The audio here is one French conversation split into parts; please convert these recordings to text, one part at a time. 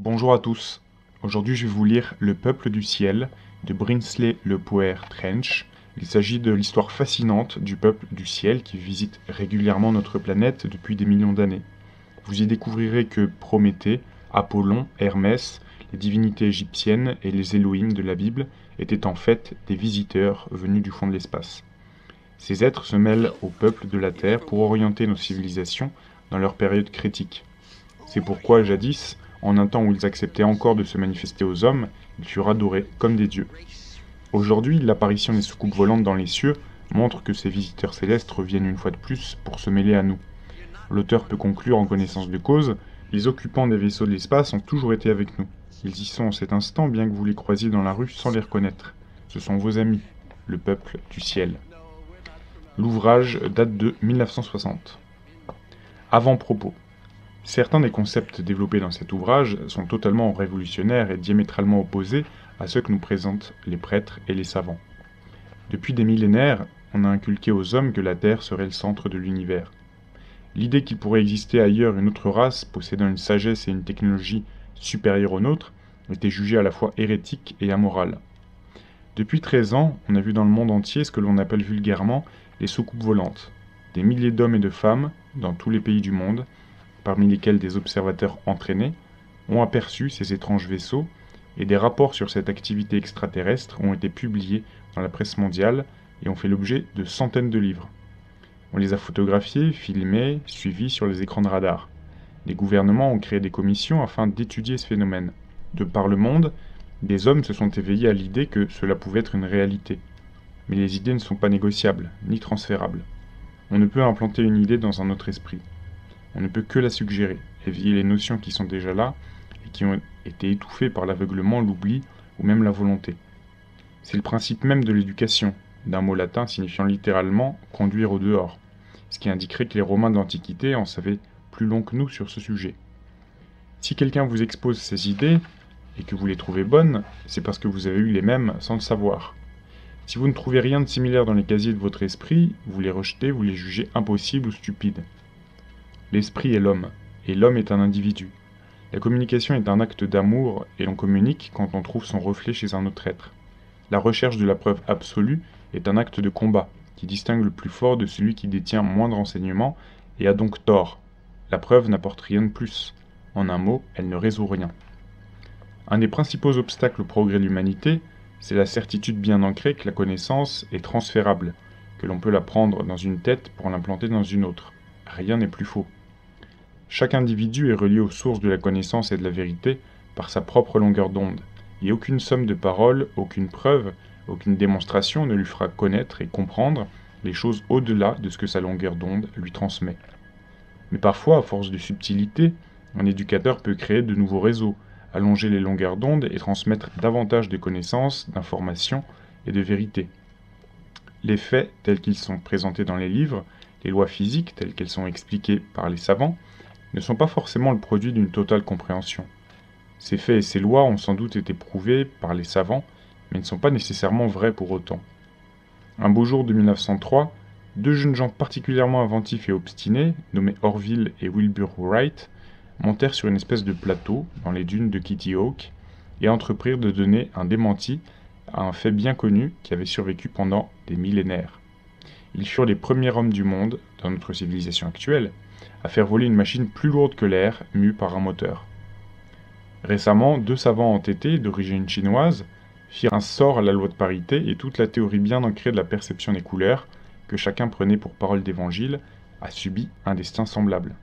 Bonjour à tous. Aujourd'hui, je vais vous lire Le peuple du ciel de Brinsley Le Poer Trench. Il s'agit de l'histoire fascinante du peuple du ciel qui visite régulièrement notre planète depuis des millions d'années. Vous y découvrirez que Prométhée, Apollon, Hermès, les divinités égyptiennes et les Elohim de la Bible étaient en fait des visiteurs venus du fond de l'espace. Ces êtres se mêlent au peuple de la Terre pour orienter nos civilisations dans leur période critique. C'est pourquoi, jadis, en un temps où ils acceptaient encore de se manifester aux hommes, ils furent adorés comme des dieux. Aujourd'hui, l'apparition des soucoupes volantes dans les cieux montre que ces visiteurs célestes reviennent une fois de plus pour se mêler à nous. L'auteur peut conclure en connaissance de cause, les occupants des vaisseaux de l'espace ont toujours été avec nous. Ils y sont en cet instant bien que vous les croisiez dans la rue sans les reconnaître. Ce sont vos amis, le peuple du ciel. L'ouvrage date de 1960. Avant-propos. Certains des concepts développés dans cet ouvrage sont totalement révolutionnaires et diamétralement opposés à ceux que nous présentent les prêtres et les savants. Depuis des millénaires, on a inculqué aux hommes que la Terre serait le centre de l'univers. L'idée qu'il pourrait exister ailleurs une autre race possédant une sagesse et une technologie supérieures aux nôtres était jugée à la fois hérétique et amorale. Depuis 13 ans, on a vu dans le monde entier ce que l'on appelle vulgairement les soucoupes volantes. Des milliers d'hommes et de femmes, dans tous les pays du monde, parmi lesquels des observateurs entraînés, ont aperçu ces étranges vaisseaux, et des rapports sur cette activité extraterrestre ont été publiés dans la presse mondiale et ont fait l'objet de centaines de livres. On les a photographiés, filmés, suivis sur les écrans de radar. Les gouvernements ont créé des commissions afin d'étudier ce phénomène. De par le monde, des hommes se sont éveillés à l'idée que cela pouvait être une réalité. Mais les idées ne sont pas négociables, ni transférables. On ne peut implanter une idée dans un autre esprit. On ne peut que la suggérer, éveiller les notions qui sont déjà là et qui ont été étouffées par l'aveuglement, l'oubli ou même la volonté. C'est le principe même de l'éducation, d'un mot latin signifiant littéralement « conduire au dehors », ce qui indiquerait que les Romains de l'Antiquité en savaient plus long que nous sur ce sujet. Si quelqu'un vous expose ces idées et que vous les trouvez bonnes, c'est parce que vous avez eu les mêmes sans le savoir. Si vous ne trouvez rien de similaire dans les casiers de votre esprit, vous les rejetez, vous les jugez impossibles ou stupides. L'esprit est l'homme, et l'homme est un individu. La communication est un acte d'amour, et l'on communique quand on trouve son reflet chez un autre être. La recherche de la preuve absolue est un acte de combat, qui distingue le plus fort de celui qui détient moins de renseignements, et a donc tort. La preuve n'apporte rien de plus. En un mot, elle ne résout rien. Un des principaux obstacles au progrès de l'humanité, c'est la certitude bien ancrée que la connaissance est transférable, que l'on peut la prendre dans une tête pour l'implanter dans une autre. Rien n'est plus faux. Chaque individu est relié aux sources de la connaissance et de la vérité par sa propre longueur d'onde, et aucune somme de paroles, aucune preuve, aucune démonstration ne lui fera connaître et comprendre les choses au-delà de ce que sa longueur d'onde lui transmet. Mais parfois, à force de subtilité, un éducateur peut créer de nouveaux réseaux, allonger les longueurs d'onde et transmettre davantage de connaissances, d'informations et de vérités. Les faits, tels qu'ils sont présentés dans les livres, les lois physiques, telles qu'elles sont expliquées par les savants, ne sont pas forcément le produit d'une totale compréhension. Ces faits et ces lois ont sans doute été prouvés par les savants, mais ne sont pas nécessairement vrais pour autant. Un beau jour de 1903, deux jeunes gens particulièrement inventifs et obstinés, nommés Orville et Wilbur Wright, montèrent sur une espèce de plateau dans les dunes de Kitty Hawk et entreprirent de donner un démenti à un fait bien connu qui avait survécu pendant des millénaires. Ils furent les premiers hommes du monde, dans notre civilisation actuelle, à faire voler une machine plus lourde que l'air, mue par un moteur. Récemment, deux savants entêtés, d'origine chinoise, firent un sort à la loi de parité et toute la théorie bien ancrée de la perception des couleurs, que chacun prenait pour parole d'évangile, a subi un destin semblable.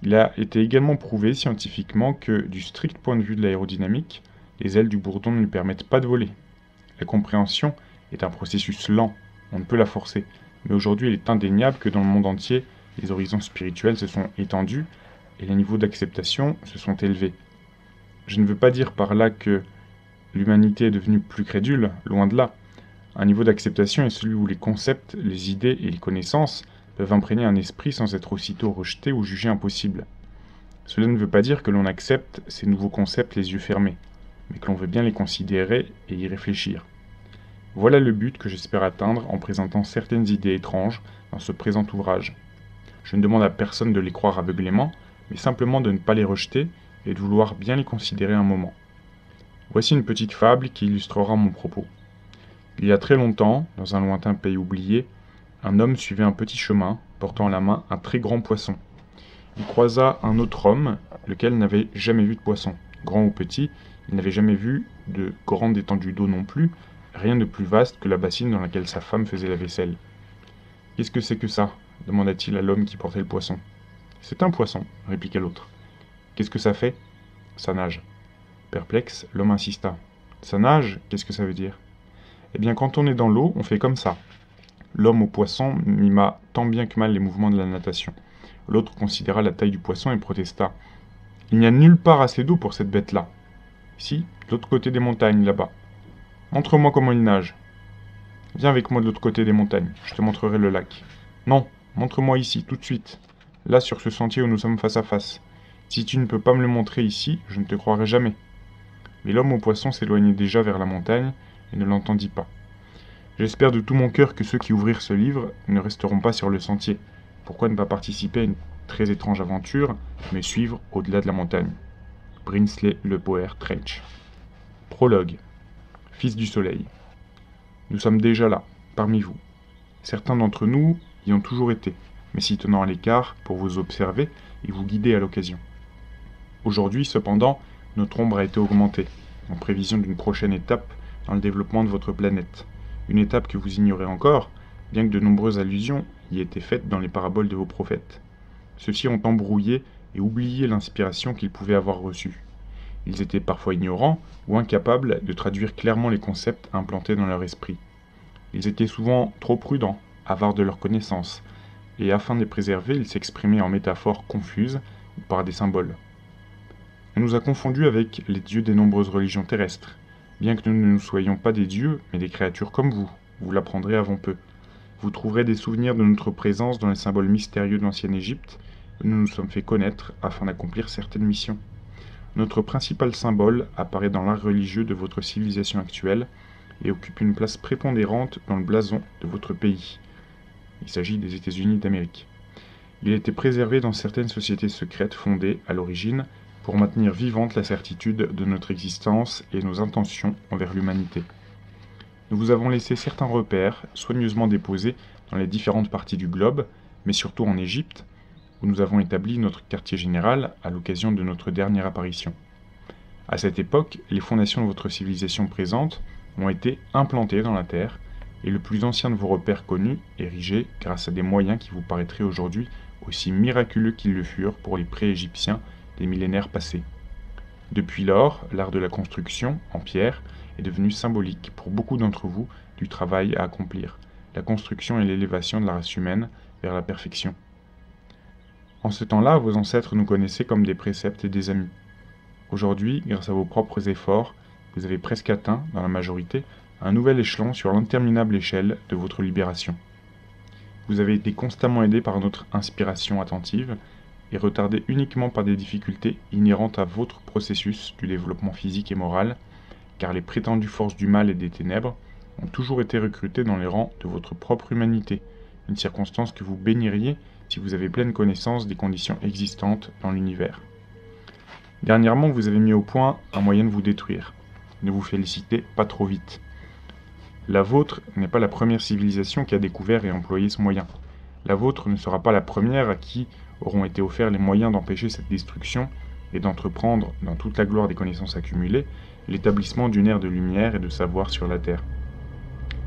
Il a été également prouvé scientifiquement que, du strict point de vue de l'aérodynamique, les ailes du bourdon ne lui permettent pas de voler. La compréhension est un processus lent, on ne peut la forcer, mais aujourd'hui il est indéniable que dans le monde entier, les horizons spirituels se sont étendus et les niveaux d'acceptation se sont élevés. Je ne veux pas dire par là que l'humanité est devenue plus crédule, loin de là. Un niveau d'acceptation est celui où les concepts, les idées et les connaissances peuvent imprégner un esprit sans être aussitôt rejetés ou jugés impossibles. Cela ne veut pas dire que l'on accepte ces nouveaux concepts les yeux fermés, mais que l'on veut bien les considérer et y réfléchir. Voilà le but que j'espère atteindre en présentant certaines idées étranges dans ce présent ouvrage. Je ne demande à personne de les croire aveuglément, mais simplement de ne pas les rejeter et de vouloir bien les considérer un moment. Voici une petite fable qui illustrera mon propos. Il y a très longtemps, dans un lointain pays oublié, un homme suivait un petit chemin, portant à la main un très grand poisson. Il croisa un autre homme, lequel n'avait jamais vu de poisson. Grand ou petit, il n'avait jamais vu de grande étendue d'eau non plus, rien de plus vaste que la bassine dans laquelle sa femme faisait la vaisselle. « Qu'est-ce que c'est que ça » demanda-t-il à l'homme qui portait le poisson. « C'est un poisson, » répliqua l'autre. « Qu'est-ce que ça fait ?»« Ça nage. » Perplexe, l'homme insista. « Ça nage, qu'est-ce que ça veut dire ?»« Eh bien, quand on est dans l'eau, on fait comme ça. » L'homme au poisson mima tant bien que mal les mouvements de la natation. L'autre considéra la taille du poisson et protesta. « Il n'y a nulle part assez d'eau pour cette bête-là. »« Si, de l'autre côté des montagnes, là-bas. »« Montre-moi comment il nage. »« Viens avec moi de l'autre côté des montagnes, je te montrerai le lac. »« Non, montre-moi ici, tout de suite. Là, sur ce sentier où nous sommes face à face. Si tu ne peux pas me le montrer ici, je ne te croirai jamais. » Mais l'homme au poisson s'éloignait déjà vers la montagne et ne l'entendit pas. J'espère de tout mon cœur que ceux qui ouvrirent ce livre ne resteront pas sur le sentier. Pourquoi ne pas participer à une très étrange aventure, mais suivre au-delà de la montagne? Brinsley le poète Trench. Prologue. Fils du soleil. Nous sommes déjà là, parmi vous. Certains d'entre nous y ont toujours été, mais s'y tenant à l'écart pour vous observer et vous guider à l'occasion. Aujourd'hui, cependant, notre ombre a été augmentée, en prévision d'une prochaine étape dans le développement de votre planète. Une étape que vous ignorez encore, bien que de nombreuses allusions y aient été faites dans les paraboles de vos prophètes. Ceux-ci ont embrouillé et oublié l'inspiration qu'ils pouvaient avoir reçue. Ils étaient parfois ignorants ou incapables de traduire clairement les concepts implantés dans leur esprit. Ils étaient souvent trop prudents, avares de leurs connaissances, et afin de les préserver, ils s'exprimaient en métaphores confuses ou par des symboles. On nous a confondus avec les dieux des nombreuses religions terrestres. Bien que nous ne soyons pas des dieux, mais des créatures comme vous l'apprendrez avant peu. Vous trouverez des souvenirs de notre présence dans les symboles mystérieux de l'ancienne Égypte, où nous nous sommes fait connaître afin d'accomplir certaines missions. Notre principal symbole apparaît dans l'art religieux de votre civilisation actuelle et occupe une place prépondérante dans le blason de votre pays. Il s'agit des États-Unis d'Amérique. Il a été préservé dans certaines sociétés secrètes fondées, à l'origine, pour maintenir vivante la certitude de notre existence et nos intentions envers l'humanité. Nous vous avons laissé certains repères, soigneusement déposés dans les différentes parties du globe, mais surtout en Égypte, où nous avons établi notre quartier général à l'occasion de notre dernière apparition. À cette époque, les fondations de votre civilisation présente ont été implantées dans la Terre, et le plus ancien de vos repères connus, érigé grâce à des moyens qui vous paraîtraient aujourd'hui aussi miraculeux qu'ils le furent pour les pré-égyptiens des millénaires passés. Depuis lors, l'art de la construction, en pierre, est devenu symbolique pour beaucoup d'entre vous du travail à accomplir, la construction et l'élévation de la race humaine vers la perfection. En ce temps-là, vos ancêtres nous connaissaient comme des préceptes et des amis. Aujourd'hui, grâce à vos propres efforts, vous avez presque atteint, dans la majorité, un nouvel échelon sur l'interminable échelle de votre libération. Vous avez été constamment aidé par notre inspiration attentive, et retardé uniquement par des difficultés inhérentes à votre processus du développement physique et moral, car les prétendues forces du mal et des ténèbres ont toujours été recrutées dans les rangs de votre propre humanité, une circonstance que vous béniriez si vous avez pleine connaissance des conditions existantes dans l'univers. Dernièrement, vous avez mis au point un moyen de vous détruire. Ne vous félicitez pas trop vite. La vôtre n'est pas la première civilisation qui a découvert et employé ce moyen. La vôtre ne sera pas la première à qui auront été offerts les moyens d'empêcher cette destruction et d'entreprendre, dans toute la gloire des connaissances accumulées, l'établissement d'une ère de lumière et de savoir sur la Terre.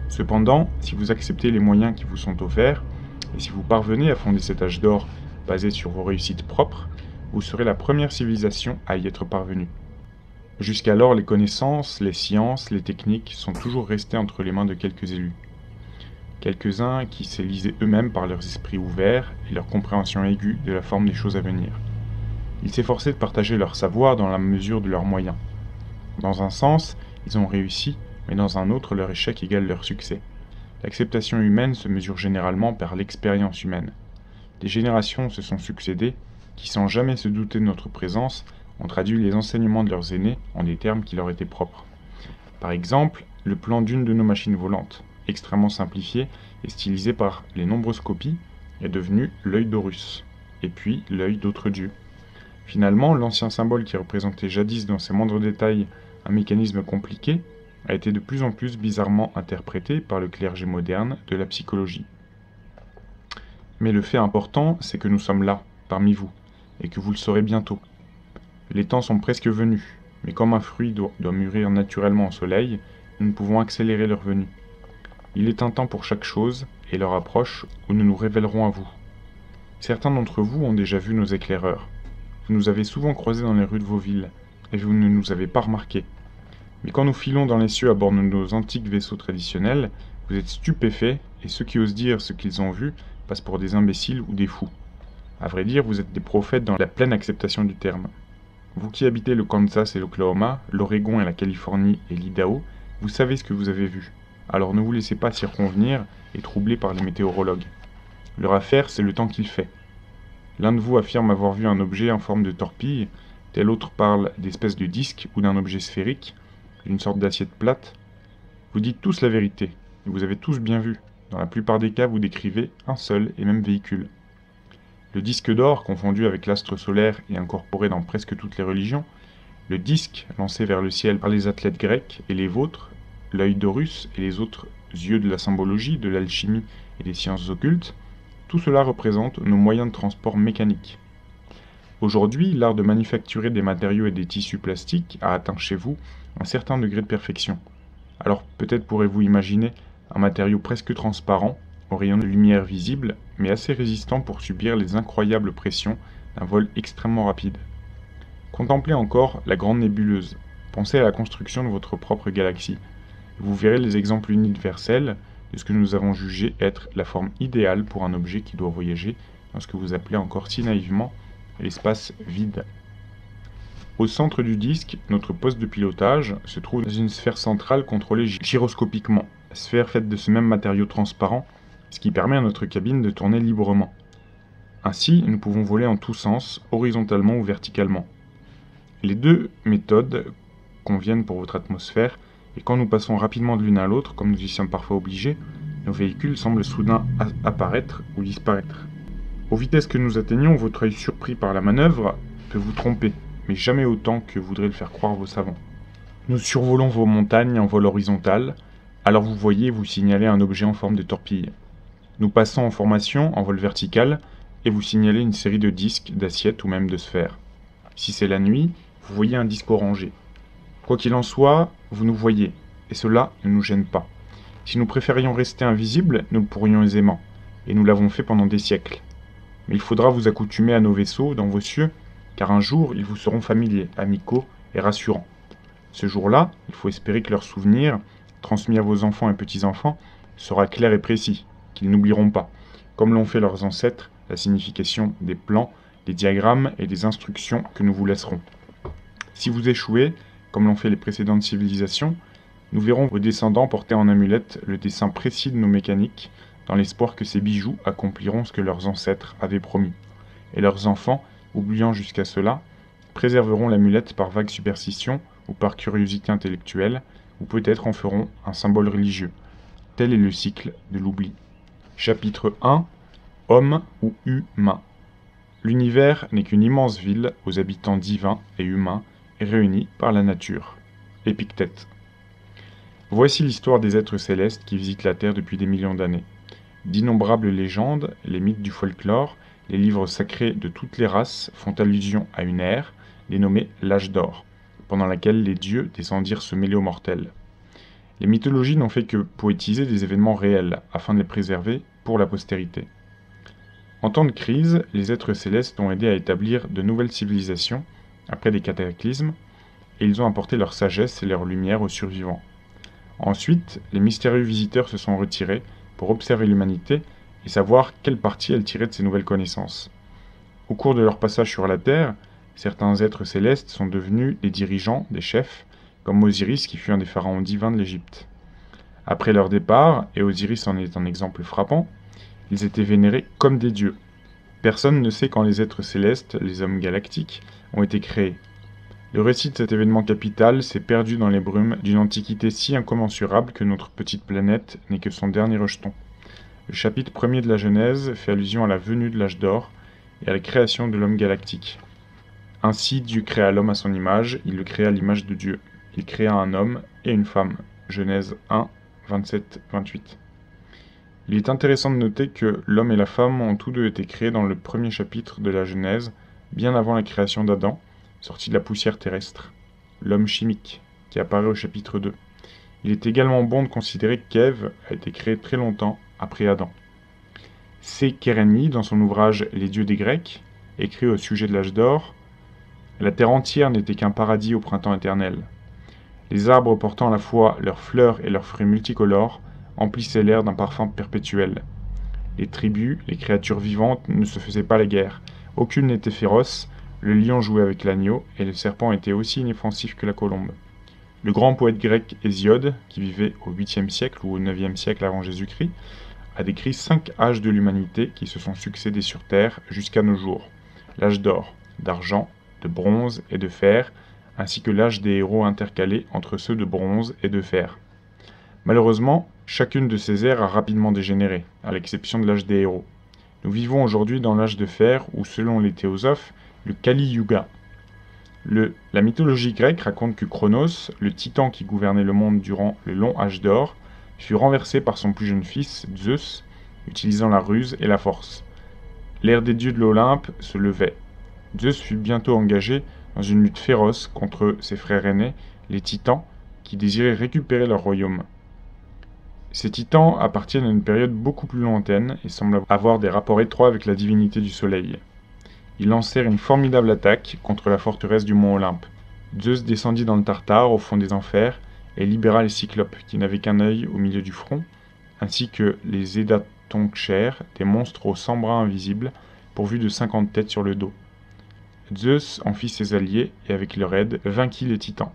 Cependant, si vous acceptez les moyens qui vous sont offerts, et si vous parvenez à fonder cet âge d'or basé sur vos réussites propres, vous serez la première civilisation à y être parvenue. Jusqu'alors, les connaissances, les sciences, les techniques sont toujours restées entre les mains de quelques élus. Quelques-uns qui s'élisaient eux-mêmes par leurs esprits ouverts et leur compréhension aiguë de la forme des choses à venir. Ils s'efforçaient de partager leur savoir dans la mesure de leurs moyens. Dans un sens, ils ont réussi, mais dans un autre, leur échec égale leur succès. L'acceptation humaine se mesure généralement par l'expérience humaine. Des générations se sont succédées, qui sans jamais se douter de notre présence, ont traduit les enseignements de leurs aînés en des termes qui leur étaient propres. Par exemple, le plan d'une de nos machines volantes, extrêmement simplifié et stylisé par les nombreuses copies, est devenu l'œil d'Horus, et puis l'œil d'autres dieux. Finalement, l'ancien symbole qui représentait jadis dans ses moindres détails un mécanisme compliqué a été de plus en plus bizarrement interprété par le clergé moderne de la psychologie. Mais le fait important, c'est que nous sommes là, parmi vous, et que vous le saurez bientôt. Les temps sont presque venus, mais comme un fruit doit mûrir naturellement au soleil, nous ne pouvons accélérer leur venue. Il est un temps pour chaque chose, et leur approche, où nous nous révélerons à vous. Certains d'entre vous ont déjà vu nos éclaireurs. Vous nous avez souvent croisés dans les rues de vos villes, et vous ne nous avez pas remarqués. Mais quand nous filons dans les cieux à bord de nos antiques vaisseaux traditionnels, vous êtes stupéfaits, et ceux qui osent dire ce qu'ils ont vu passent pour des imbéciles ou des fous. À vrai dire, vous êtes des prophètes dans la pleine acceptation du terme. Vous qui habitez le Kansas et l'Oklahoma, l'Oregon et la Californie et l'Idaho, vous savez ce que vous avez vu. Alors ne vous laissez pas circonvenir et troubler par les météorologues. Leur affaire, c'est le temps qu'il fait. L'un de vous affirme avoir vu un objet en forme de torpille, tel autre parle d'espèce de disque ou d'un objet sphérique, d'une sorte d'assiette plate. Vous dites tous la vérité, et vous avez tous bien vu. Dans la plupart des cas, vous décrivez un seul et même véhicule. Le disque d'or, confondu avec l'astre solaire et incorporé dans presque toutes les religions, le disque lancé vers le ciel par les athlètes grecs et les vôtres, l'œil d'Horus et les autres yeux de la symbologie, de l'alchimie et des sciences occultes, tout cela représente nos moyens de transport mécaniques. Aujourd'hui, l'art de manufacturer des matériaux et des tissus plastiques a atteint chez vous un certain degré de perfection. Alors peut-être pourrez-vous imaginer un matériau presque transparent, aux rayons de lumière visibles, mais assez résistant pour subir les incroyables pressions d'un vol extrêmement rapide. Contemplez encore la grande nébuleuse. Pensez à la construction de votre propre galaxie. Vous verrez les exemples universels de ce que nous avons jugé être la forme idéale pour un objet qui doit voyager dans ce que vous appelez encore si naïvement l'espace vide. Au centre du disque, notre poste de pilotage se trouve dans une sphère centrale contrôlée gyroscopiquement, sphère faite de ce même matériau transparent, ce qui permet à notre cabine de tourner librement. Ainsi, nous pouvons voler en tous sens, horizontalement ou verticalement. Les deux méthodes conviennent pour votre atmosphère, et quand nous passons rapidement de l'une à l'autre, comme nous y sommes parfois obligés, nos véhicules semblent soudain apparaître ou disparaître. Aux vitesses que nous atteignons, votre œil surpris par la manœuvre peut vous tromper, mais jamais autant que voudraient le faire croire vos savants. Nous survolons vos montagnes en vol horizontal, alors vous voyez et vous signalez un objet en forme de torpille. Nous passons en formation en vol vertical et vous signalez une série de disques, d'assiettes ou même de sphères. Si c'est la nuit, vous voyez un disque orangé. Quoi qu'il en soit, vous nous voyez, et cela ne nous gêne pas. Si nous préférions rester invisibles, nous le pourrions aisément, et nous l'avons fait pendant des siècles. Mais il faudra vous accoutumer à nos vaisseaux dans vos cieux, car un jour ils vous seront familiers, amicaux et rassurants. Ce jour-là, il faut espérer que leur souvenir, transmis à vos enfants et petits-enfants, sera clair et précis, qu'ils n'oublieront pas, comme l'ont fait leurs ancêtres, la signification des plans, des diagrammes et des instructions que nous vous laisserons. Si vous échouez, comme l'ont fait les précédentes civilisations, nous verrons vos descendants porter en amulette le dessin précis de nos mécaniques, dans l'espoir que ces bijoux accompliront ce que leurs ancêtres avaient promis. Et leurs enfants, oubliant jusqu'à cela, préserveront l'amulette par vague superstition ou par curiosité intellectuelle, ou peut-être en feront un symbole religieux. Tel est le cycle de l'oubli. Chapitre 1. Homme ou humain. L'univers n'est qu'une immense ville aux habitants divins et humains, réunis par la nature. Épictète. Voici l'histoire des êtres célestes qui visitent la Terre depuis des millions d'années. D'innombrables légendes, les mythes du folklore, les livres sacrés de toutes les races font allusion à une ère, dénommée l'âge d'or, pendant laquelle les dieux descendirent se mêler aux mortels. Les mythologies n'ont fait que poétiser des événements réels, afin de les préserver pour la postérité. En temps de crise, les êtres célestes ont aidé à établir de nouvelles civilisations, après des cataclysmes, et ils ont apporté leur sagesse et leur lumière aux survivants. Ensuite, les mystérieux visiteurs se sont retirés pour observer l'humanité et savoir quelle partie elle tirait de ces nouvelles connaissances. Au cours de leur passage sur la Terre, certains êtres célestes sont devenus des dirigeants, des chefs, comme Osiris qui fut un des pharaons divins de l'Égypte. Après leur départ, et Osiris en est un exemple frappant, ils étaient vénérés comme des dieux. Personne ne sait quand les êtres célestes, les hommes galactiques, ont été créés. Le récit de cet événement capital s'est perdu dans les brumes d'une antiquité si incommensurable que notre petite planète n'est que son dernier rejeton. Le chapitre 1er de la Genèse fait allusion à la venue de l'âge d'or et à la création de l'homme galactique. Ainsi Dieu créa l'homme à son image, il le créa à l'image de Dieu. Il créa un homme et une femme. Genèse 1, 27-28. Il est intéressant de noter que l'homme et la femme ont tous deux été créés dans le premier chapitre de la Genèse, bien avant la création d'Adam, sorti de la poussière terrestre, l'homme chimique, qui apparaît au chapitre 2. Il est également bon de considérer qu'Ève a été créée très longtemps après Adam. C. Kérénie, dans son ouvrage Les dieux des Grecs, écrit au sujet de l'âge d'or, « La terre entière n'était qu'un paradis au printemps éternel. Les arbres portant à la fois leurs fleurs et leurs fruits multicolores emplissaient l'air d'un parfum perpétuel. Les tribus, les créatures vivantes ne se faisaient pas la guerre. Aucune n'était féroce, le lion jouait avec l'agneau, et le serpent était aussi inoffensif que la colombe. » Le grand poète grec Hésiode, qui vivait au 8e siècle ou au 9e siècle avant Jésus-Christ, a décrit 5 âges de l'humanité qui se sont succédés sur Terre jusqu'à nos jours. L'âge d'or, d'argent, de bronze et de fer, ainsi que l'âge des héros intercalé entre ceux de bronze et de fer. Malheureusement, chacune de ces ères a rapidement dégénéré, à l'exception de l'âge des héros. Nous vivons aujourd'hui dans l'âge de fer, ou selon les théosophes, le Kali Yuga. La mythologie grecque raconte que Cronos, le titan qui gouvernait le monde durant le long âge d'or, fut renversé par son plus jeune fils, Zeus, utilisant la ruse et la force. L'ère des dieux de l'Olympe se levait. Zeus fut bientôt engagé dans une lutte féroce contre ses frères aînés, les titans, qui désiraient récupérer leur royaume. Ces titans appartiennent à une période beaucoup plus lointaine et semblent avoir des rapports étroits avec la divinité du soleil. Ils lancèrent une formidable attaque contre la forteresse du mont Olympe. Zeus descendit dans le Tartare, au fond des enfers, et libéra les cyclopes, qui n'avaient qu'un œil au milieu du front, ainsi que les Édatonchères, des monstres aux 100 bras invisibles, pourvus de 50 têtes sur le dos. Zeus en fit ses alliés, et avec leur aide, vainquit les titans.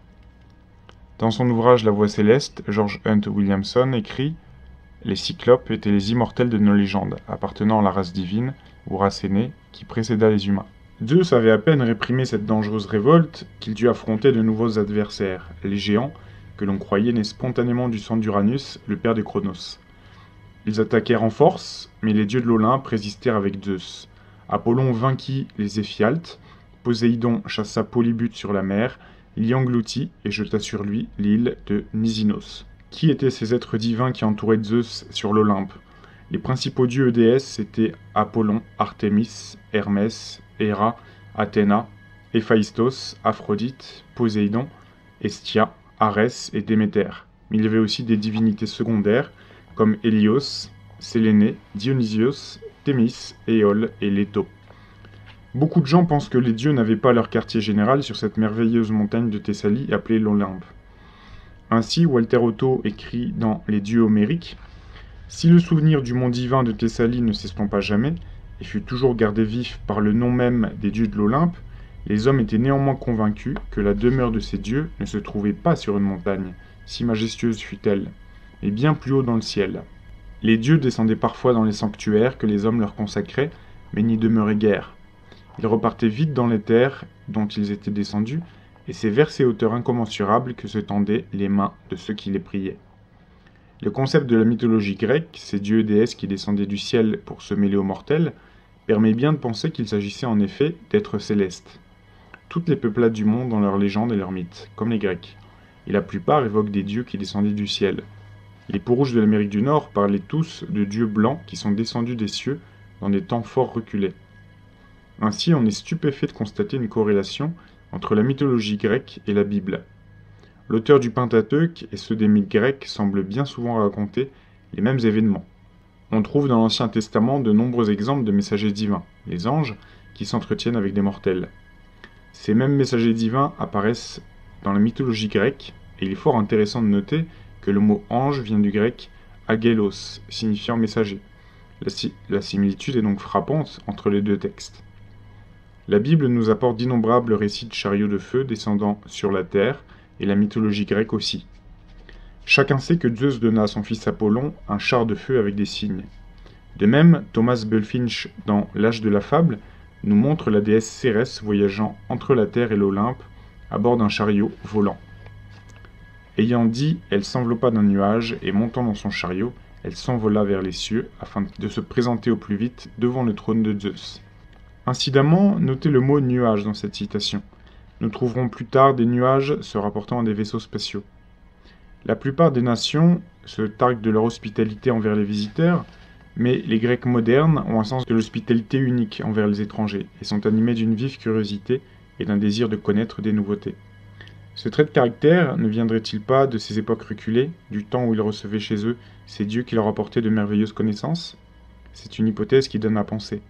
Dans son ouvrage La Voix céleste, George Hunt Williamson écrit « Les cyclopes étaient les immortels de nos légendes, appartenant à la race divine, ou race aînée, qui précéda les humains. Zeus avait à peine réprimé cette dangereuse révolte qu'il dut affronter de nouveaux adversaires, les géants, que l'on croyait nés spontanément du sang d'Uranus, le père de Cronos. Ils attaquèrent en force, mais les dieux de l'Olympe résistèrent avec Zeus. Apollon vainquit les Éphialtes, Poséidon chassa Polybute sur la mer, l'y engloutit et jeta sur lui l'île de Nysinos. Qui étaient ces êtres divins qui entouraient Zeus sur l'Olympe? Les principaux dieux et déesses étaient Apollon, Artémis, Hermès, Héra, Athéna, Héphaïstos, Aphrodite, Poséidon, Hestia, Arès et Déméter. Mais il y avait aussi des divinités secondaires comme Hélios, Séléné, Dionysios, Thémis, Éole et Leto. Beaucoup de gens pensent que les dieux n'avaient pas leur quartier général sur cette merveilleuse montagne de Thessalie appelée l'Olympe. Ainsi, Walter Otto écrit dans Les dieux homériques « Si le souvenir du mont divin de Thessalie ne s'estompa jamais, et fut toujours gardé vif par le nom même des dieux de l'Olympe, les hommes étaient néanmoins convaincus que la demeure de ces dieux ne se trouvait pas sur une montagne, si majestueuse fût-elle, mais bien plus haut dans le ciel. Les dieux descendaient parfois dans les sanctuaires que les hommes leur consacraient, mais n'y demeuraient guère. Ils repartaient vite dans les terres dont ils étaient descendus, et c'est vers ces hauteurs incommensurables que se tendaient les mains de ceux qui les priaient. » Le concept de la mythologie grecque, ces dieux et déesses qui descendaient du ciel pour se mêler aux mortels, permet bien de penser qu'il s'agissait en effet d'êtres célestes. Toutes les peuplades du monde ont leurs légendes et leurs mythes, comme les Grecs, et la plupart évoquent des dieux qui descendaient du ciel. Les peaux-rouges de l'Amérique du Nord parlaient tous de dieux blancs qui sont descendus des cieux dans des temps fort reculés. Ainsi, on est stupéfait de constater une corrélation entre la mythologie grecque et la Bible. L'auteur du Pentateuque et ceux des mythes grecs semblent bien souvent raconter les mêmes événements. On trouve dans l'Ancien Testament de nombreux exemples de messagers divins, les anges, qui s'entretiennent avec des mortels. Ces mêmes messagers divins apparaissent dans la mythologie grecque, et il est fort intéressant de noter que le mot ange vient du grec agélos, signifiant messager. La similitude est donc frappante entre les deux textes. La Bible nous apporte d'innombrables récits de chariots de feu descendant sur la terre, et la mythologie grecque aussi. Chacun sait que Zeus donna à son fils Apollon un char de feu avec des cygnes. De même, Thomas Bulfinch, dans L'Âge de la fable, nous montre la déesse Cérès voyageant entre la terre et l'Olympe à bord d'un chariot volant. Ayant dit, elle s'enveloppa d'un nuage et montant dans son chariot, elle s'envola vers les cieux afin de se présenter au plus vite devant le trône de Zeus. Incidemment, notez le mot nuage dans cette citation. Nous trouverons plus tard des nuages se rapportant à des vaisseaux spatiaux. La plupart des nations se targuent de leur hospitalité envers les visiteurs, mais les Grecs modernes ont un sens de l'hospitalité unique envers les étrangers et sont animés d'une vive curiosité et d'un désir de connaître des nouveautés. Ce trait de caractère ne viendrait-il pas de ces époques reculées, du temps où ils recevaient chez eux ces dieux qui leur apportaient de merveilleuses connaissances? C'est une hypothèse qui donne à penser.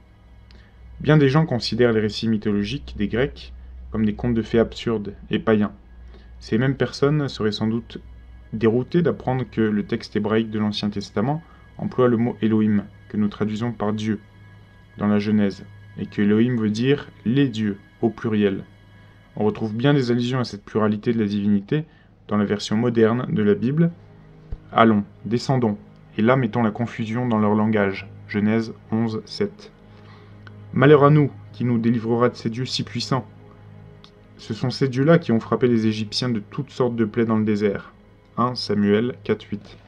Bien des gens considèrent les récits mythologiques des Grecs comme des contes de fées absurdes et païens. Ces mêmes personnes seraient sans doute déroutées d'apprendre que le texte hébraïque de l'Ancien Testament emploie le mot Elohim, que nous traduisons par Dieu, dans la Genèse, et que Elohim veut dire les dieux, au pluriel. On retrouve bien des allusions à cette pluralité de la divinité dans la version moderne de la Bible. Allons, descendons, et là mettons la confusion dans leur langage. Genèse 11, 7. Malheur à nous, qui nous délivrera de ces dieux si puissants. Ce sont ces dieux-là qui ont frappé les Égyptiens de toutes sortes de plaies dans le désert. 1 Samuel 4, 8.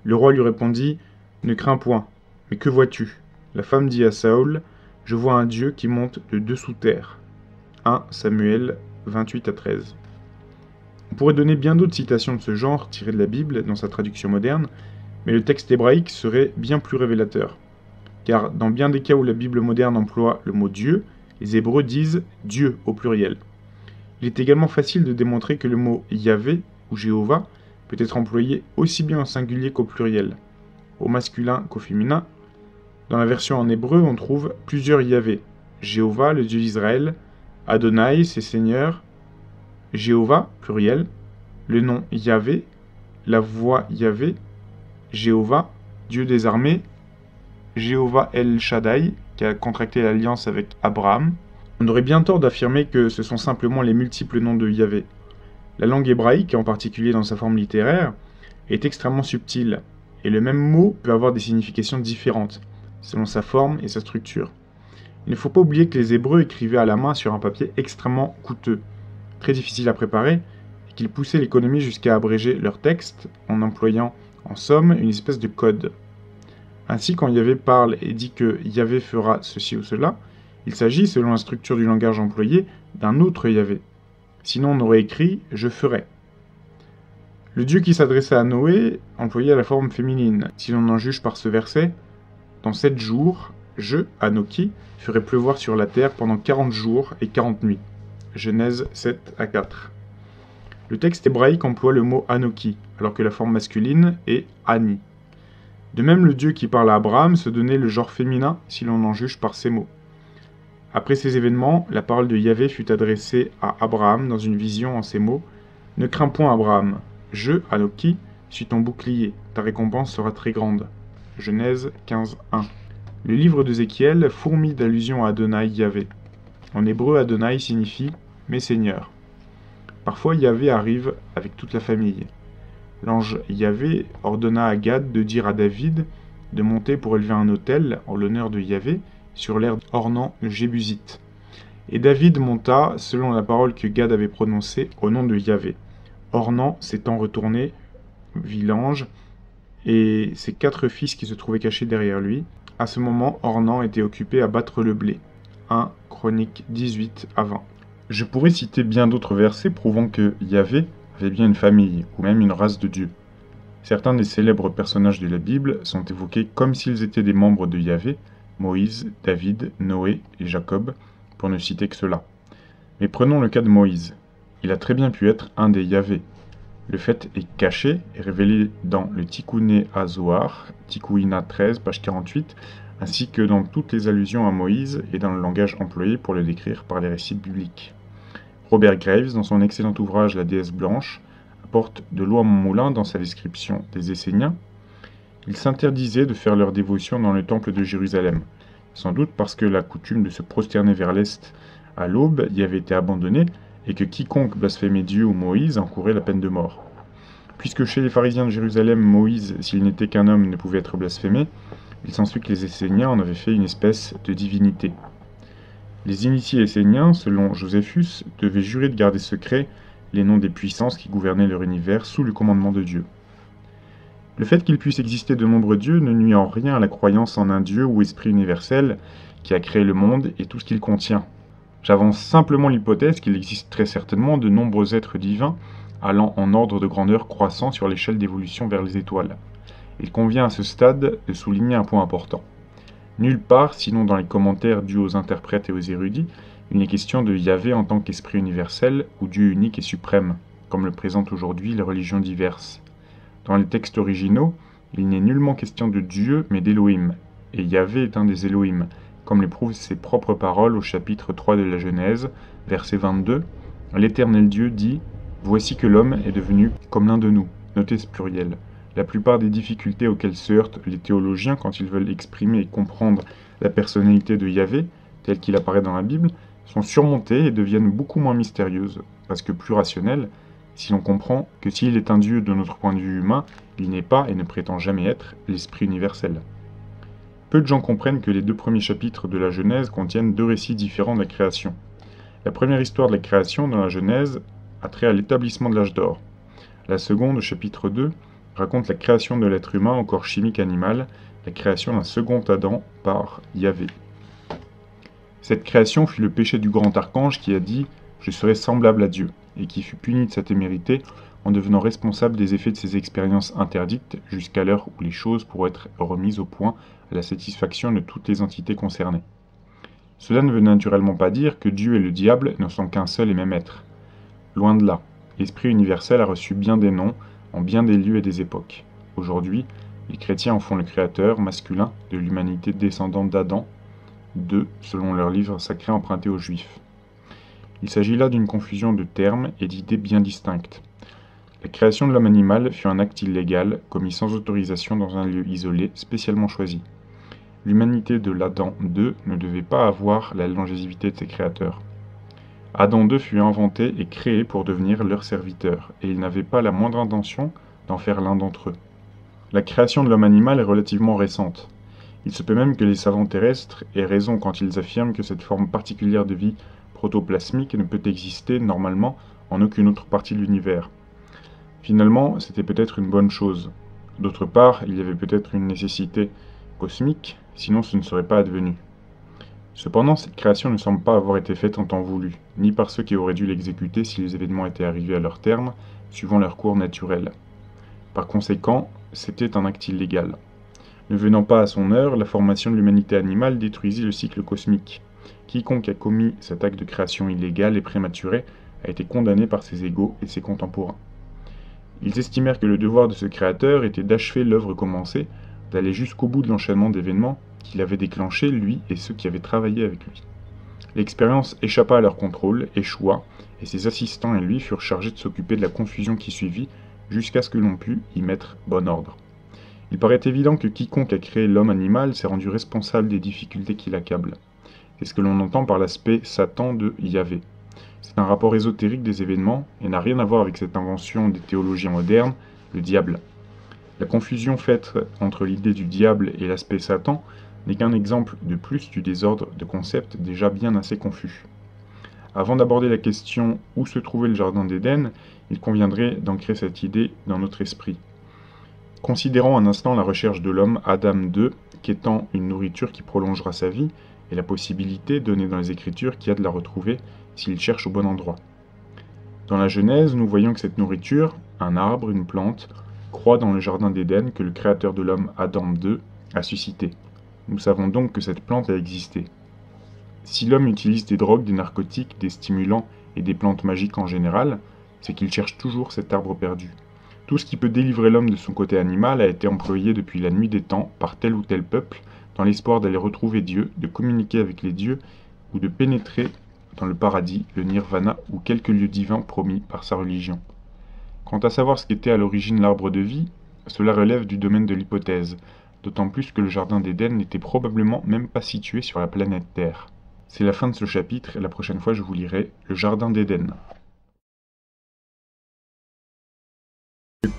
Le roi lui répondit, « Ne crains point, mais que vois-tu » La femme dit à Saül, « Je vois un Dieu qui monte de dessous terre. » 1 Samuel 28 à 13. On pourrait donner bien d'autres citations de ce genre tirées de la Bible dans sa traduction moderne, mais le texte hébraïque serait bien plus révélateur. Car dans bien des cas où la Bible moderne emploie le mot Dieu, les Hébreux disent Dieu au pluriel. Il est également facile de démontrer que le mot Yahvé ou Jéhovah peut être employé aussi bien au singulier qu'au pluriel, au masculin qu'au féminin. Dans la version en hébreu, on trouve plusieurs Yahvé. Jéhovah, le Dieu d'Israël, Adonai, ses seigneurs, Jéhovah, pluriel, le nom Yahvé, la voix Yahvé, Jéhovah, Dieu des armées, Jéhovah El Shaddai, qui a contracté l'alliance avec Abraham. On aurait bien tort d'affirmer que ce sont simplement les multiples noms de Yahvé. La langue hébraïque, en particulier dans sa forme littéraire, est extrêmement subtile, et le même mot peut avoir des significations différentes, selon sa forme et sa structure. Il ne faut pas oublier que les Hébreux écrivaient à la main sur un papier extrêmement coûteux, très difficile à préparer, et qu'ils poussaient l'économie jusqu'à abréger leurs textes en employant, en somme, une espèce de code. Ainsi, quand Yahvé parle et dit que Yahvé fera ceci ou cela, il s'agit, selon la structure du langage employé, d'un autre Yahvé. Sinon, on aurait écrit « je ferai ». Le Dieu qui s'adressait à Noé employait la forme féminine. Si l'on en juge par ce verset, « Dans 7 jours, je, Anoki, ferai pleuvoir sur la terre pendant 40 jours et 40 nuits ». Genèse 7 à 4. Le texte hébraïque emploie le mot Anoki, alors que la forme masculine est Ani. De même, le Dieu qui parle à Abraham se donnait le genre féminin si l'on en juge par ces mots. Après ces événements, la parole de Yahvé fut adressée à Abraham dans une vision en ces mots « Ne crains point, Abraham, je, Anoki, suis ton bouclier, ta récompense sera très grande. » Genèse 15, 1. Le livre d'Ézéchiel fourmille d'allusions à Adonai Yahvé. En hébreu, Adonai signifie « mes seigneurs ». Parfois, Yahvé arrive avec toute la famille. L'ange Yahvé ordonna à Gad de dire à David de monter pour élever un autel en l'honneur de Yahvé sur l'aire d'Ornan le Jébusite. Et David monta selon la parole que Gad avait prononcée au nom de Yahvé. Ornan s'étant retourné, vit l'ange et ses 4 fils qui se trouvaient cachés derrière lui. À ce moment, Ornan était occupé à battre le blé. 1 Chroniques 18 à 20. Je pourrais citer bien d'autres versets prouvant que Yahvé avait bien une famille, ou même une race de dieux. Certains des célèbres personnages de la Bible sont évoqués comme s'ils étaient des membres de Yahvé, Moïse, David, Noé et Jacob, pour ne citer que cela. Mais prenons le cas de Moïse. Il a très bien pu être un des Yahvé. Le fait est caché et révélé dans le Tikkuné HaZohar, Tikkuina 13, page 48, ainsi que dans toutes les allusions à Moïse et dans le langage employé pour le décrire par les récits bibliques. Robert Graves, dans son excellent ouvrage La déesse blanche, apporte de l'eau à mon moulin dans sa description des Esséniens. Ils s'interdisaient de faire leur dévotion dans le temple de Jérusalem, sans doute parce que la coutume de se prosterner vers l'est à l'aube y avait été abandonnée et que quiconque blasphémait Dieu ou Moïse encourait la peine de mort. Puisque chez les pharisiens de Jérusalem, Moïse, s'il n'était qu'un homme, ne pouvait être blasphémé, il s'ensuit que les Esséniens en avaient fait une espèce de divinité. Les initiés esséniens, selon Joséphus, devaient jurer de garder secret les noms des puissances qui gouvernaient leur univers sous le commandement de Dieu. Le fait qu'il puisse exister de nombreux dieux ne nuit en rien à la croyance en un dieu ou esprit universel qui a créé le monde et tout ce qu'il contient. J'avance simplement l'hypothèse qu'il existe très certainement de nombreux êtres divins allant en ordre de grandeur croissant sur l'échelle d'évolution vers les étoiles. Il convient à ce stade de souligner un point important. Nulle part, sinon dans les commentaires dus aux interprètes et aux érudits, il n'est question de Yahvé en tant qu'esprit universel ou Dieu unique et suprême, comme le présentent aujourd'hui les religions diverses. Dans les textes originaux, il n'est nullement question de Dieu, mais d'Élohim, et Yahvé est un des Élohim, comme le prouvent ses propres paroles au chapitre 3 de la Genèse, verset 22. L'Éternel Dieu dit « Voici que l'homme est devenu comme l'un de nous ». Notez ce pluriel. La plupart des difficultés auxquelles se heurtent les théologiens quand ils veulent exprimer et comprendre la personnalité de Yahvé, tel qu'il apparaît dans la Bible, sont surmontées et deviennent beaucoup moins mystérieuses, parce que plus rationnelles, si l'on comprend que s'il est un Dieu de notre point de vue humain, il n'est pas et ne prétend jamais être l'Esprit universel. Peu de gens comprennent que les 2 premiers chapitres de la Genèse contiennent 2 récits différents de la création. La première histoire de la création dans la Genèse a trait à l'établissement de l'âge d'or. La seconde, au chapitre 2, raconte la création de l'être humain au corps chimique animal, la création d'un second Adam par Yahvé. Cette création fut le péché du grand archange qui a dit « Je serai semblable à Dieu » et qui fut puni de sa témérité en devenant responsable des effets de ses expériences interdites jusqu'à l'heure où les choses pourraient être remises au point à la satisfaction de toutes les entités concernées. Cela ne veut naturellement pas dire que Dieu et le diable ne sont qu'un seul et même être. Loin de là, l'Esprit universel a reçu bien des noms en bien des lieux et des époques. Aujourd'hui, les chrétiens en font le créateur masculin de l'humanité descendante d'Adam, selon leur livre sacré emprunté aux Juifs. Il s'agit là d'une confusion de termes et d'idées bien distinctes. La création de l'homme animal fut un acte illégal, commis sans autorisation dans un lieu isolé, spécialement choisi. L'humanité de l'Adam II ne devait pas avoir la longévité de ses créateurs. Adam II fut inventé et créé pour devenir leur serviteur, et il n'avait pas la moindre intention d'en faire l'un d'entre eux. La création de l'homme animal est relativement récente. Il se peut même que les savants terrestres aient raison quand ils affirment que cette forme particulière de vie protoplasmique ne peut exister normalement en aucune autre partie de l'univers. Finalement, c'était peut-être une bonne chose. D'autre part, il y avait peut-être une nécessité cosmique, sinon ce ne serait pas advenu. Cependant, cette création ne semble pas avoir été faite en temps voulu, ni par ceux qui auraient dû l'exécuter si les événements étaient arrivés à leur terme, suivant leur cours naturel. Par conséquent, c'était un acte illégal. Ne venant pas à son heure, la formation de l'humanité animale détruisit le cycle cosmique. Quiconque a commis cet acte de création illégale et prématuré a été condamné par ses égaux et ses contemporains. Ils estimèrent que le devoir de ce créateur était d'achever l'œuvre commencée, d'aller jusqu'au bout de l'enchaînement d'événements qu'il avait déclenché, lui et ceux qui avaient travaillé avec lui. L'expérience échappa à leur contrôle, échoua, et ses assistants et lui furent chargés de s'occuper de la confusion qui suivit, jusqu'à ce que l'on pût y mettre bon ordre. Il paraît évident que quiconque a créé l'homme animal s'est rendu responsable des difficultés qui l'accablent. C'est ce que l'on entend par l'aspect Satan de Yahvé. C'est un rapport ésotérique des événements et n'a rien à voir avec cette invention des théologiens modernes, le diable. La confusion faite entre l'idée du diable et l'aspect Satan n'est qu'un exemple de plus du désordre de concepts déjà bien assez confus. Avant d'aborder la question où se trouvait le jardin d'Éden, il conviendrait d'ancrer cette idée dans notre esprit. Considérons un instant la recherche de l'homme Adam II, qu'étant une nourriture qui prolongera sa vie, et la possibilité donnée dans les Écritures qu'il y a de la retrouver s'il cherche au bon endroit. Dans la Genèse, nous voyons que cette nourriture, un arbre, une plante, croît dans le jardin d'Éden que le créateur de l'homme Adam II a suscité. Nous savons donc que cette plante a existé. Si l'homme utilise des drogues, des narcotiques, des stimulants et des plantes magiques en général, c'est qu'il cherche toujours cet arbre perdu. Tout ce qui peut délivrer l'homme de son côté animal a été employé depuis la nuit des temps par tel ou tel peuple, dans l'espoir d'aller retrouver Dieu, de communiquer avec les dieux, ou de pénétrer dans le paradis, le nirvana ou quelque lieu divin promis par sa religion. Quant à savoir ce qu'était à l'origine l'arbre de vie, cela relève du domaine de l'hypothèse, d'autant plus que le jardin d'Éden n'était probablement même pas situé sur la planète Terre. C'est la fin de ce chapitre et la prochaine fois je vous lirai le jardin d'Éden.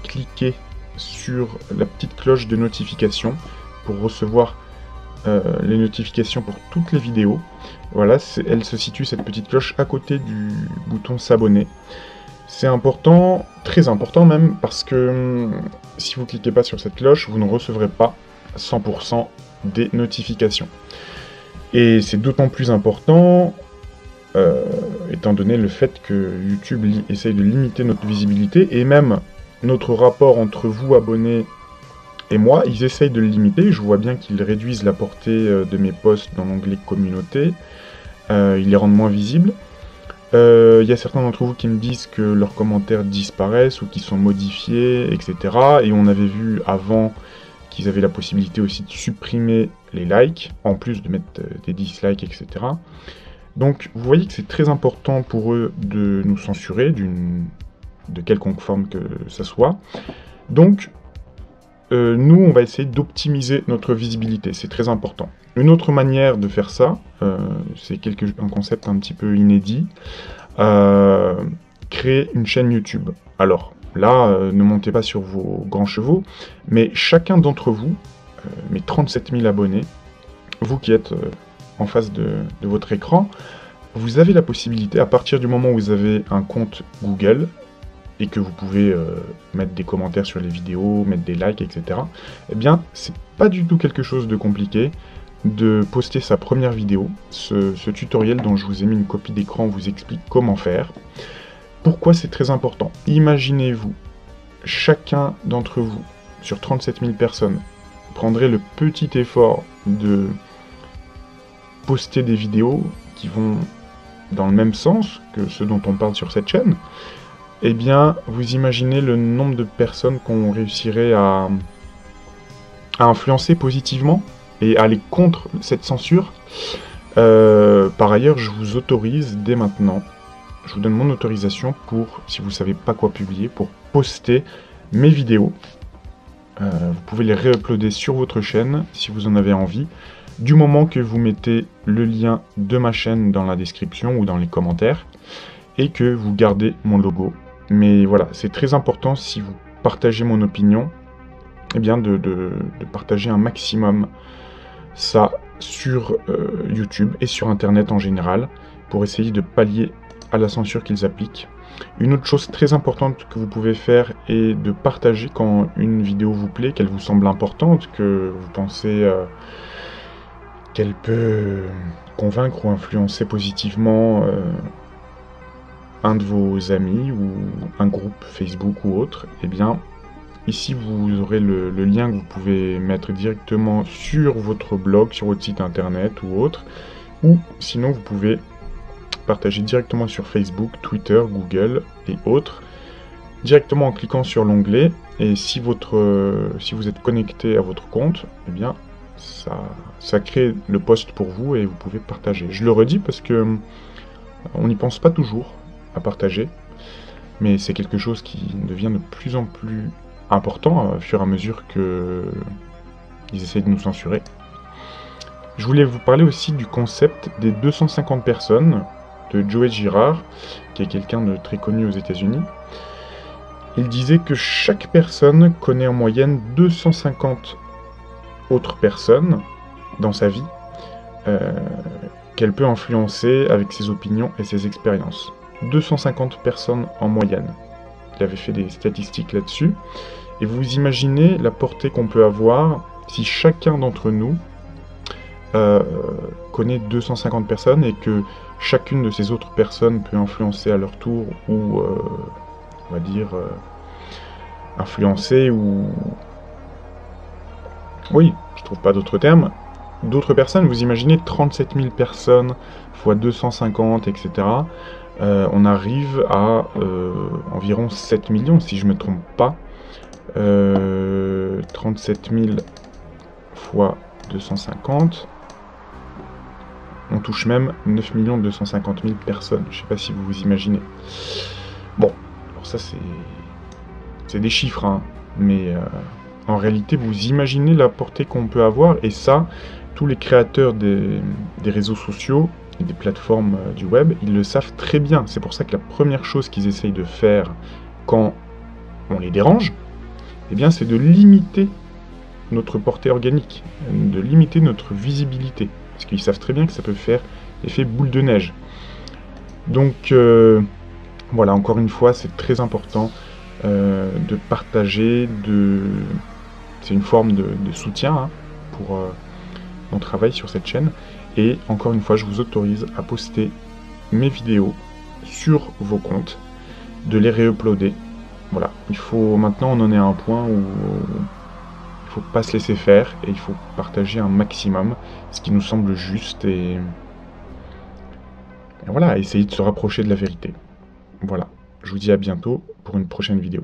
Cliquez sur la petite cloche de notification pour recevoir les notifications pour toutes les vidéos. Voilà, elle se situe cette petite cloche à côté du bouton s'abonner. C'est important, très important même, parce que si vous cliquez pas sur cette cloche, vous ne recevrez pas 100% des notifications. Et c'est d'autant plus important, étant donné le fait que YouTube essaye de limiter notre visibilité, et même notre rapport entre vous, abonnés, et moi, ils essayent de le limiter. Je vois bien qu'ils réduisent la portée de mes posts dans l'onglet communauté, ils les rendent moins visibles. Il y a certains d'entre vous qui me disent que leurs commentaires disparaissent ou qu'ils sont modifiés, etc. Et on avait vu avant qu'ils avaient la possibilité aussi de supprimer les likes, en plus de mettre des dislikes, etc. Donc vous voyez que c'est très important pour eux de nous censurer, de quelconque forme que ça soit. Donc nous, on va essayer d'optimiser notre visibilité, c'est très important. Une autre manière de faire ça, c'est un concept un petit peu inédit, créer une chaîne YouTube. Alors là, ne montez pas sur vos grands chevaux, mais chacun d'entre vous, mes 37 000 abonnés, vous qui êtes en face de votre écran, vous avez la possibilité, à partir du moment où vous avez un compte Google, et que vous pouvez mettre des commentaires sur les vidéos, mettre des likes, etc. Eh bien, c'est pas du tout quelque chose de compliqué de poster sa première vidéo. Ce tutoriel dont je vous ai mis une copie d'écran vous explique comment faire. Pourquoi c'est très important? Imaginez-vous, chacun d'entre vous, sur 37 000 personnes, prendrait le petit effort de poster des vidéos qui vont dans le même sens que ceux dont on parle sur cette chaîne. Eh bien, vous imaginez le nombre de personnes qu'on réussirait à influencer positivement et à aller contre cette censure. Par ailleurs, je vous autorise dès maintenant, je vous donne mon autorisation pour, si vous ne savez pas quoi publier, pour poster mes vidéos. Vous pouvez les réuploader sur votre chaîne si vous en avez envie, du moment que vous mettez le lien de ma chaîne dans la description ou dans les commentaires, et que vous gardez mon logo. Mais voilà, c'est très important, si vous partagez mon opinion, eh bien de partager un maximum ça sur YouTube et sur Internet en général, pour essayer de pallier à la censure qu'ils appliquent. Une autre chose très importante que vous pouvez faire est de partager quand une vidéo vous plaît, qu'elle vous semble importante, que vous pensez qu'elle peut convaincre ou influencer positivement un de vos amis ou un groupe Facebook ou autre. Eh bien, ici vous aurez le lien que vous pouvez mettre directement sur votre blog, sur votre site internet ou autre, ou sinon vous pouvez partager directement sur Facebook, Twitter, Google et autres, directement en cliquant sur l'onglet. Et si vous êtes connecté à votre compte, eh bien ça crée le post pour vous et vous pouvez partager. Je le redis parce que on n'y pense pas toujours à partager, mais c'est quelque chose qui devient de plus en plus important au fur et à mesure que ils essayent de nous censurer. Je voulais vous parler aussi du concept des 250 personnes de Joey Girard, qui est quelqu'un de très connu aux États-Unis. Il disait que chaque personne connaît en moyenne 250 autres personnes dans sa vie qu'elle peut influencer avec ses opinions et ses expériences. 250 personnes en moyenne. Il avait fait des statistiques là-dessus. Et vous imaginez la portée qu'on peut avoir si chacun d'entre nous connaît 250 personnes et que chacune de ces autres personnes peut influencer à leur tour ou, on va dire, influencer ou... Oui, je trouve pas d'autres termes. D'autres personnes, vous imaginez 37 000 personnes fois 250, etc. On arrive à environ 7 millions, si je ne me trompe pas. 37 000 fois 250, on touche même 9 250 000 personnes. Je ne sais pas si vous vous imaginez. Bon, alors ça c'est des chiffres, hein, mais en réalité vous imaginez la portée qu'on peut avoir, et ça, tous les créateurs des réseaux sociaux et des plateformes du web, ils le savent très bien. C'est pour ça que la première chose qu'ils essayent de faire quand on les dérange, eh bien, c'est de limiter notre portée organique, de limiter notre visibilité, parce qu'ils savent très bien que ça peut faire l'effet boule de neige. Donc, voilà, encore une fois, c'est très important de partager, c'est une forme de soutien hein, pour mon travail sur cette chaîne. Et encore une fois, je vous autorise à poster mes vidéos sur vos comptes, de les réuploader. Voilà, maintenant on en est à un point où il faut pas se laisser faire et il faut partager un maximum, ce qui nous semble juste et voilà, essayer de se rapprocher de la vérité. Voilà, je vous dis à bientôt pour une prochaine vidéo.